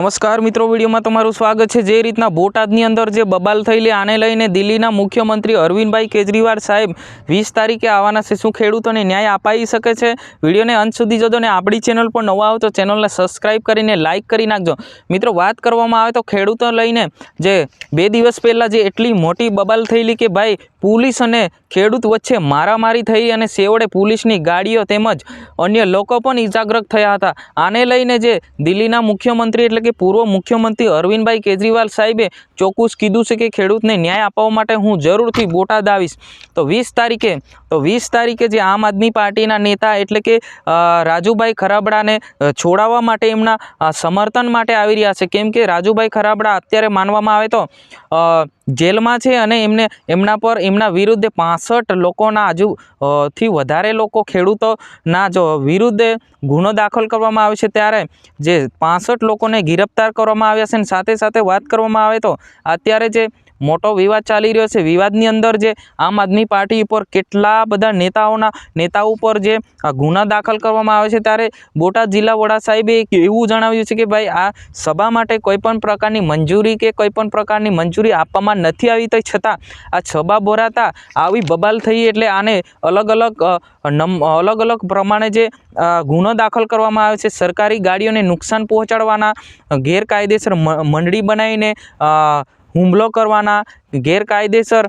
नमस्कार मित्रों, वीडियो में तमारू स्वागत है। जे रीतना बोटादनी अंदर जे बबाल थयेली आने लईने दिल्लीना मुख्यमंत्री अरविंदभाई केजरीवाल साहेब 20 तारीखे आवाना छे। शुं खेडूतोने न्याय अपाई शके छे? विडियोने अंत सुधी जोजो ने आपणी चेनल पर नवा हो तो चेनलने सब्सक्राइब करीने लाइक करी नाखजो। मित्रों, वात करवामां आवे तो खेडूतो लईने जे 2 दिवस पहेला जे एटली मोटी बबाल थयेली के भाई पुलिस अने खेडूत वच्चे मारामारी थई अने सेवड़े पुलिसनी गाड़ीओ तेमज अन्य लोको पण इजाग्रस्त थया हता। आने लईने जे दिल्लीना मुख्यमंत्री एटले के पूर्व मुख्यमंत्री अरविंदभाई केजरीवाल साहेबे चोक्कुस कीधुं छे के खेडूतने न्याय अपाववा माटे हूँ जरूरथी बोटाद आवीश। तो 20 तारीखे जे आम आदमी पार्टीना नेता एटले के राजुभाई खराबड़ाने छोड़ावा माटे एमना समर्थन माटे आवी रह्या छे। केम के राजुभाई खराबड़ा अत्यारे मानवामां आवे तो जेल में छे अने एमना पर एमना विरुद्ध 65 लोकोना आजू थी वधारे लोको खेडूतोना जो विरुद्ध गुनो दाखल करवामां आवे छे त्यारे जे 65 लोकोने गिरफ्तार करवामां आव्या छे। साथे साथे वात करवामां आवे तो अत्यारे जे मोटो विवाद चाली रह्यो छे, विवादनी अंदर जे आम आदमी पार्टी पर केटला बधा नेताओ पर जे गुना दाखल करवामां आवे छे त्यारे बोटाद जिल्ला वड़ा साहेबे एवुं जणाव्युं छे के भाई आ सभा माटे कोईपण प्रकारनी मंजूरी के कोईपण प्रकारनी मंजूरी आपवामां नथी आवी, तो छतां आ सभा भराता आवी बबाल थई एटले आने अलग अलग प्रमाणे जे गुनो दाखल करवामां आवे छे। सरकारी गाड़ीओने नुकसान पहोंचाडवाना, गैरकायदेसर मंडળી बनावीने हुमलो करवाना, गैरकायदेसर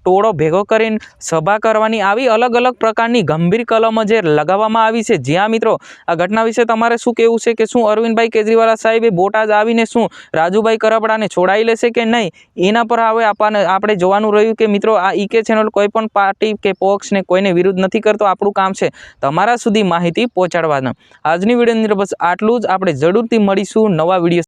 टोळो भेगो करीने सभा करवानी, आवी अलग अलग प्रकारनी गंभीर कलमो जे लगाववामां आवी छे। ज्यां मित्रों आ घटना विषे तमारे शुं कहेवुं छे के शुं अरविंदभाई केजरीवाल साहेबे बोटाद आवीने शुं राजुभाई खराबड़ाने छोड़ाई लेशे के नहीं, एना पर हवे आपणे जोवानुं रह्युं के मित्रों आ ईके चेनल कोईपण पार्टी के पक्षने कोईने विरुद्ध नथी करतो। आपणुं काम छे तमारा सुधी माहिती पहोंचाडवानुं। आजनी विडियोनी अंदर बस आटલું જ। આપણે જરૂરથી મળીશું નવા વિડીયો